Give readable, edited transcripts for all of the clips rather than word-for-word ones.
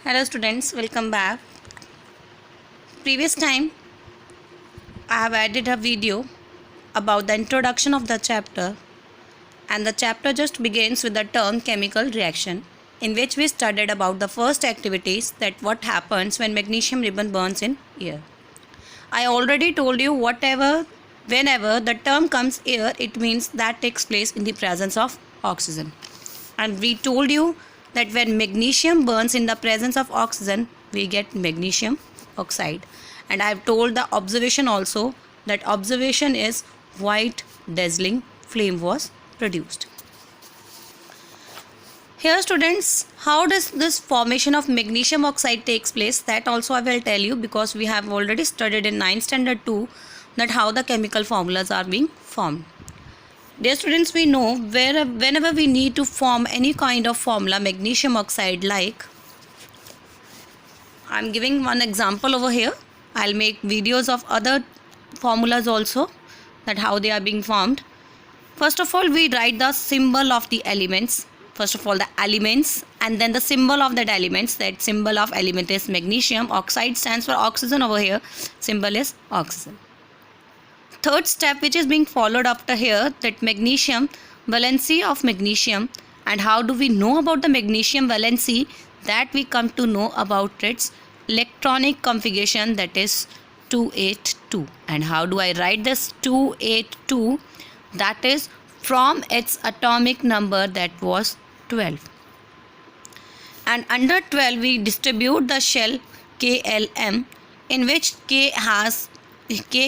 Hello students, welcome back. Previous time I have added a video about the introduction of the chapter, and the chapter just begins with the term chemical reaction, in which we studied about the first activities, that what happens when magnesium ribbon burns in air. I already told you whenever the term comes air, it means that takes place in the presence of oxygen. And we told you that when magnesium burns in the presence of oxygen, we get magnesium oxide. And I have told the observation also, that observation is white dazzling flame was produced. Here students, how does this formation of magnesium oxide takes place, that also I will tell you, because we have already studied in 9th standard 2 that how the chemical formulas are being formed. Dear students, we know whenever we need to form any kind of formula, magnesium oxide, like I am giving one example over here. I'll make videos of other formulas also, that how they are being formed. First of all, we write the symbol of the elements. First of all, the elements, and then the symbol of that elements. That symbol of element is magnesium. Oxide stands for oxygen over here. Symbol is oxygen. Third step which is being followed after here, that magnesium, valency of magnesium. And how do we know about the magnesium valency? That we come to know about its electronic configuration, that is 282. And how do I write this 282? That is from its atomic number, that was 12. And under 12 we distribute the shell KLM, in which K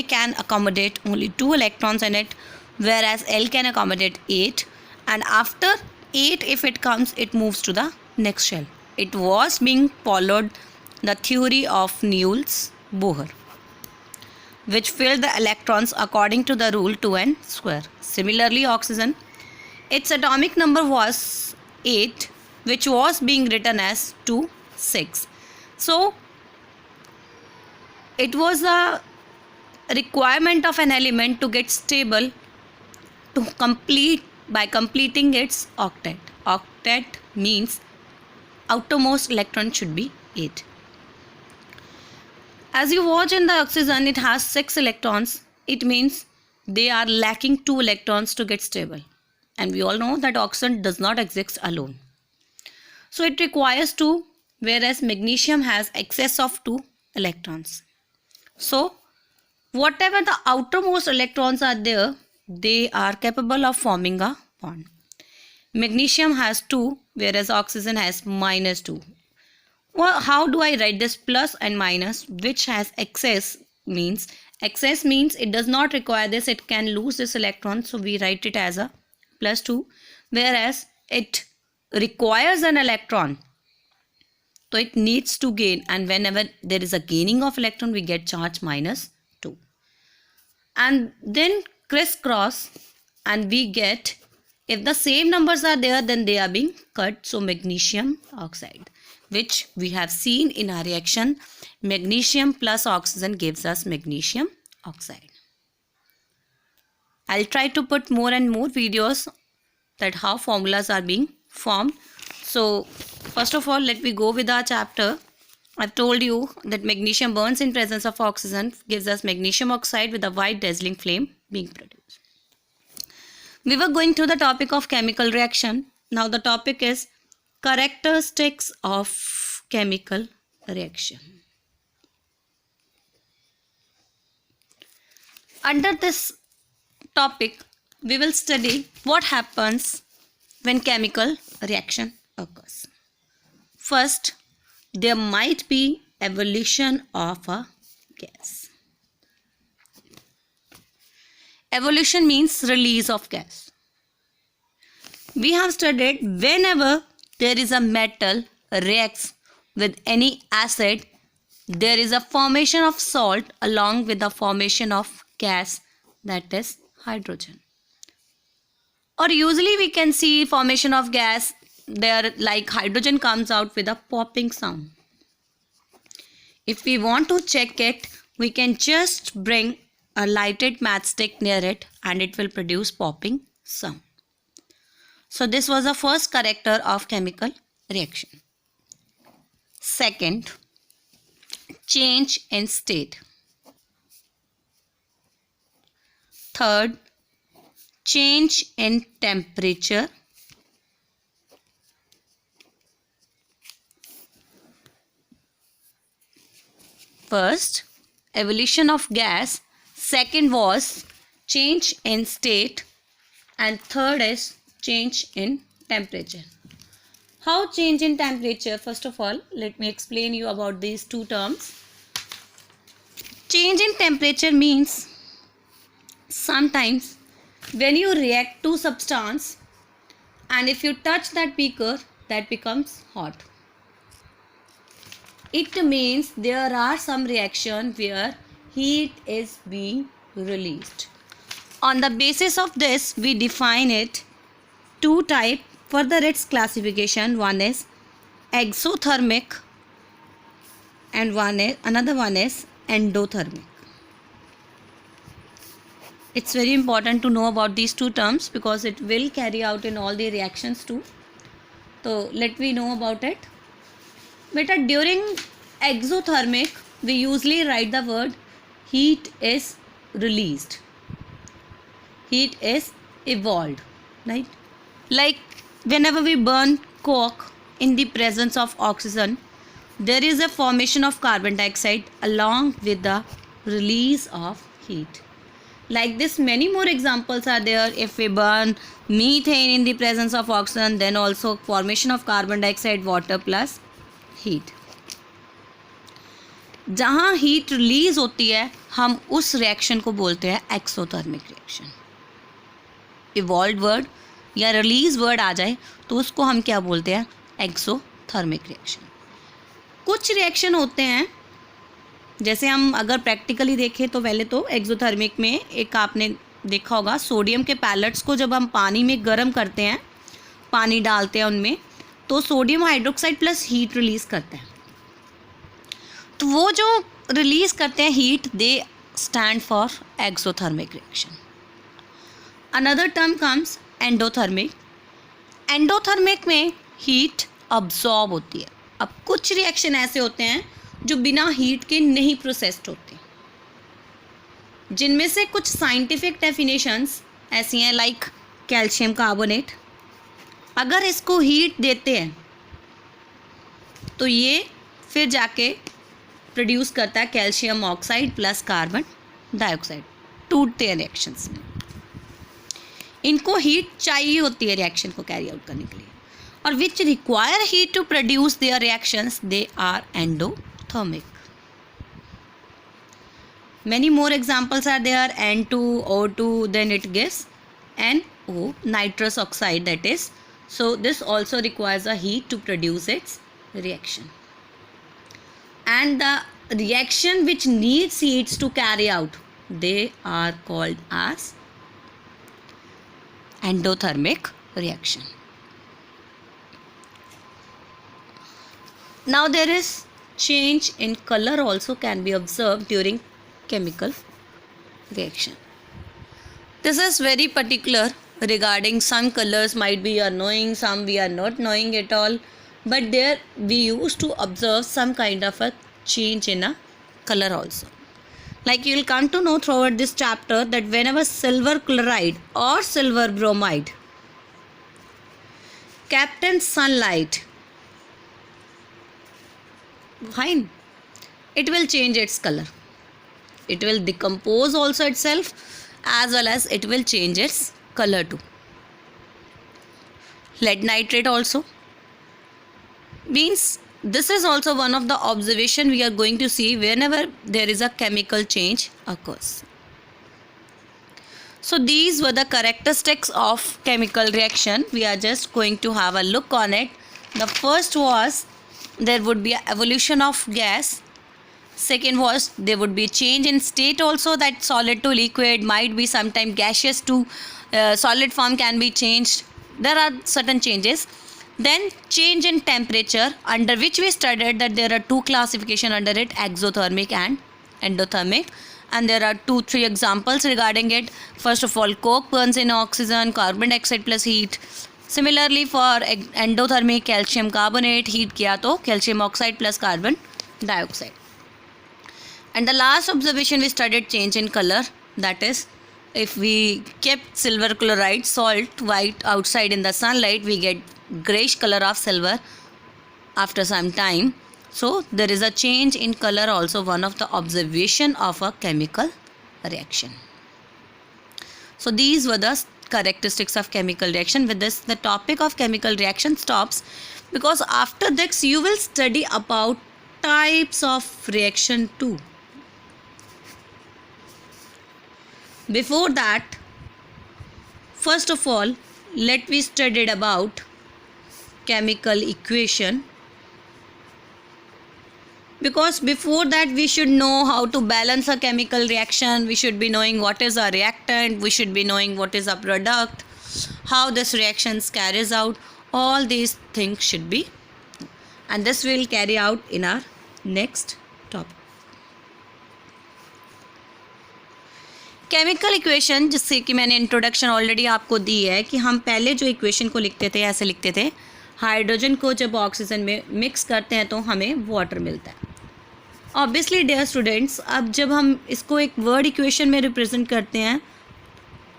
can accommodate only 2 electrons in it, whereas L can accommodate 8. And after 8, if it comes, it moves to the next shell. It was being followed the theory of Niels Bohr, which filled the electrons according to the rule 2n square. Similarly, oxygen, its atomic number was 8, which was being written as 6. So it was a requirement of an element to get stable to completing its octet. Octet means outermost electron should be 8. As you watch in the oxygen, it has 6 electrons. It means they are lacking 2 electrons to get stable. And we all know that oxygen does not exist alone. So it requires 2, whereas magnesium has excess of 2 electrons. So whatever the outermost electrons are there, they are capable of forming a bond. Magnesium has 2, whereas oxygen has -2. Well, how do I write this plus and minus? Which has excess means it does not require this, it can lose this electron, so we write it as a +2, whereas it requires an electron, so it needs to gain, and whenever there is a gaining of electron, we get charge -2. And then crisscross, and we get, if the same numbers are there, then they are being cut, so magnesium oxide, which we have seen in our reaction, magnesium plus oxygen gives us magnesium oxide. I'll try to put more and more videos that how formulas are being formed. So first of all, let me go with our chapter. I've told you that magnesium burns in presence of oxygen, gives us magnesium oxide with a white dazzling flame being produced. We were going through the topic of chemical reaction. Now the topic is characteristics of chemical reaction. Under this topic, we will study what happens when chemical reaction occurs. First, there might be evolution of a gas. Evolution means release of gas. We have studied whenever there is a metal reacts with any acid, there is a formation of salt along with the formation of gas, that is hydrogen. Or usually we can see formation of gas there, like hydrogen comes out with a popping sound. If we want to check it, we can just bring a lighted matchstick near it and it will produce popping sound. So this was the first character of chemical reaction. Second, change in state. Third, change in temperature. First, evolution of gas. Second was change in state. And third is change in temperature. How change in temperature? First of all, let me explain you about these two terms. Change in temperature means sometimes when you react to substance and if you touch that beaker, that becomes hot. It means there are some reaction where heat is being released. On the basis of this, we define it two types. Further its classification, one is exothermic and another one is endothermic. It's very important to know about these two terms because it will carry out in all the reactions too. So let me know about it. Beta, during exothermic, we usually write the word heat is released. Heat is evolved, right? Like whenever we burn coke in the presence of oxygen, there is a formation of carbon dioxide along with the release of heat. Like this, many more examples are there. If we burn methane in the presence of oxygen, then also formation of carbon dioxide, water plus heat. जहाँ heat release होती है हम उस reaction को बोलते हैं exothermic reaction. Evolve word या release word आ जाए तो उसको हम क्या बोलते हैं? Exothermic reaction. कुछ रिएक्शन होते हैं जैसे हम अगर प्रैक्टिकली देखें तो पहले तो एक्सोथर्मिक में एक आपने देखा होगा सोडियम के पैलेट्स को जब हम पानी में गर्म करते हैं, पानी डालते हैं उनमें, तो sodium hydroxide plus heat release करते हैं. तो वो जो रिलीज़ करते हैं heat, they stand for exothermic reaction. Another term comes endothermic. Endothermic में हीट अब्जॉर्ब होती है. अब कुछ रिएक्शन ऐसे होते हैं जो बिना हीट के नहीं प्रोसेस्ड होते, जिनमें से कुछ साइंटिफिक डेफिनेशंस ऐसी हैं लाइक कैल्शियम कार्बोनेट. अगर इसको हीट देते हैं तो ये फिर जाके प्रोड्यूस करता है calcium oxide plus carbon dioxide. टूटते हैं रिएक्शंस में. इनको हीट चाहिए होती है रिएक्शन को कैरी आउट करने के लिए, और which require heat to produce their reactions, they are endothermic. Many more examples are there. N2O2, then it gives NO, nitrous oxide, that is. So this also requires a heat to produce its reaction. And the reaction which needs heats to carry out, they are called as endothermic reaction. Now there is change in color also can be observed during chemical reaction. This is very particular regarding some colors might be you are knowing, some we are not knowing at all, but there we used to observe some kind of a change in a color also. Like you will come to know throughout this chapter that whenever silver chloride or silver bromide kept in sunlight, fine, it will change its color. It will decompose also itself, as well as it will change its color too. Lead nitrate also means this is also one of the observation we are going to see whenever there is a chemical change occurs. So these were the characteristics of chemical reaction. We are just going to have a look on it. The first was there would be an evolution of gas. Second was there would be change in state also, that solid to liquid, might be sometime gaseous to solid form can be changed. There are certain changes. Then change in temperature, under which we studied that there are two classification under it, exothermic and endothermic, and there are 2-3 examples regarding it. First of all, coke burns in oxygen, carbon dioxide plus heat. Similarly for endothermic calcium carbonate heat किया तो calcium oxide plus carbon dioxide. And the last observation we studied change in color, that is if we kept silver chloride salt white outside in the sunlight, we get grayish color of silver after some time. So there is a change in color, also one of the observation of a chemical reaction. So these were the characteristics of chemical reaction. With this the topic of chemical reaction stops, because after this you will study about types of reaction too. Before that, first of all, let me study about chemical equation, because before that we should know how to balance a chemical reaction. We should be knowing what is a reactant, we should be knowing what is a product, how this reactions carries out. All these things should be, and this will carry out in our next topic. Chemical equation, जिससे कि मैंने introduction already आपको दी है, कि हम पहले जो equation को लिखते थे ऐसे लिखते थे, हाइड्रोजन को जब ऑक्सीजन में मिक्स करते हैं तो हमें वाटर मिलता है. ऑब्वियसली डियर स्टूडेंट्स, अब जब हम इसको एक वर्ड इक्वेशन में रिप्रेजेंट करते हैं,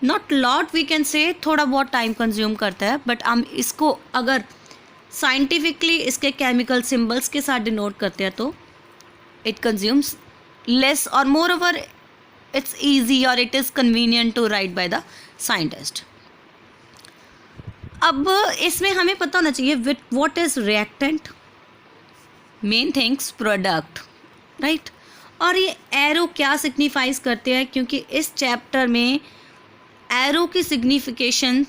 not lot we can say, थोड़ा बहुत टाइम कंज्यूम करता है, बट हम इसको अगर साइंटिफिकली इसके केमिकल सिंबल्स के साथ डिनोट करते हैं तो इट कंज्यूम्स लेस और more over it's easy or it is convenient to write by the scientist. अब इसमें हमें पता होना चाहिए with what is reactant, main things product, right? और ये एरो क्या सिग्निफाइज करते हैं, क्योंकि इस चैप्टर में एरो की सिग्निफिकेशन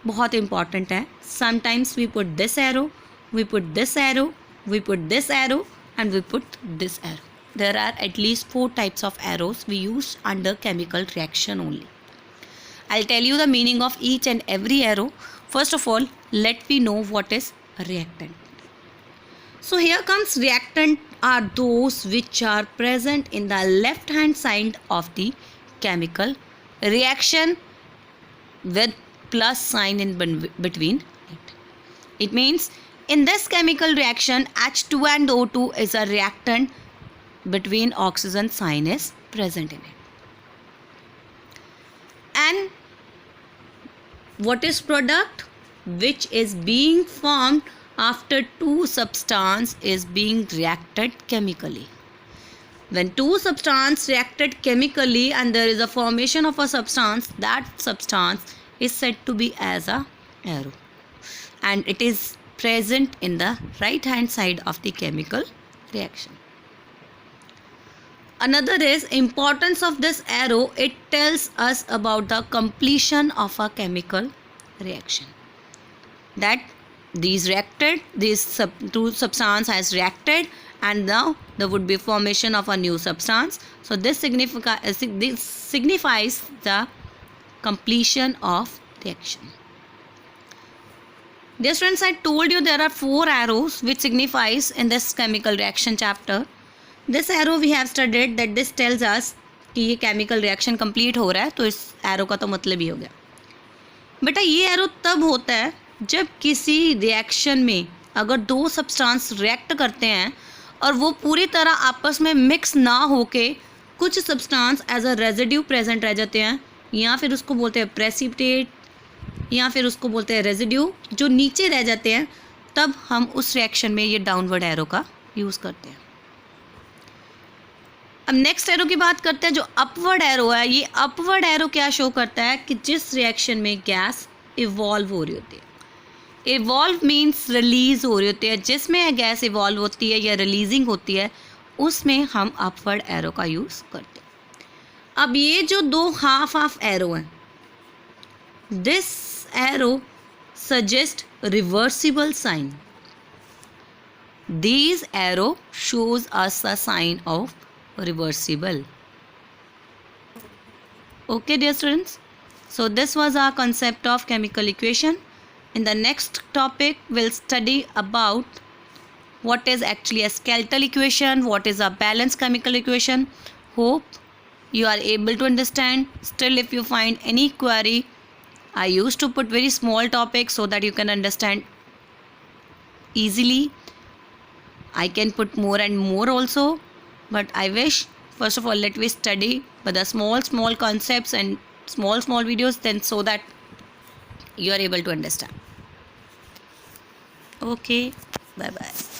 बहुत इंपॉर्टेंट है. Sometimes we put this arrow, we put this arrow, we put this arrow and we put this arrow. There are at least 4 types of arrows we use under chemical reaction only. I'll tell you the meaning of each and every arrow. First of all, let me know what is a reactant. So here comes reactant are those which are present in the left hand side of the chemical reaction with plus sign in between it. It means in this chemical reaction H2 and O2 is a reactant between oxygen sign is present in it. And what is product? Which is being formed after two substance is being reacted chemically. When two substance reacted chemically and there is a formation of a substance, that substance is said to be as a arrow, and it is present in the right hand side of the chemical reaction. Another is importance of this arrow. It tells us about the completion of a chemical reaction, that these two substance has reacted and now there would be formation of a new substance. So this signifies the completion of reaction. Dear students, I told you there are 4 arrows which signifies in this chemical reaction chapter. This arrow we have studied that this tells us कि ये chemical reaction complete हो रहा है, तो इस arrow का तो मतलब ही हो गया. बेटा ये arrow तब होता है जब किसी reaction में अगर 2 substance react करते हैं और वो पूरी तरह आपस में mix ना होके कुछ substance as a residue present रह जाते हैं, या फिर उसको बोलते हैं precipitate, या फिर उसको बोलते हैं residue, जो नीचे रह जाते हैं, तब हम उस reaction में ये downward arrow का यूज़ करते हैं. अब नेक्स्ट एरो की बात करते हैं, जो अपवर्ड एरो है. ये अपवर्ड एरो क्या शो करता है कि जिस रिएक्शन में गैस इवॉल्व हो रही होती है, इवॉल्व मीन्स रिलीज हो रही होती है, जिसमें गैस इवॉल्व होती है या रिलीजिंग होती है, उसमें हम अपवर्ड एरो का यूज़ करते हैं. अब ये जो 2 हाफ एरो हैं, this arrow suggest reversible sign. These arrow shows us a sign of reversible. Okay dear students, so this was our concept of chemical equation. In the next topic we'll study about what is actually a skeletal equation, what is a balanced chemical equation. Hope you are able to understand. Still, if you find any query I used to put very small topics so that you can understand easily. I can put more and more also, but I wish first of all let me study but the small concepts and small videos, then so that you are able to understand. Okay, bye bye.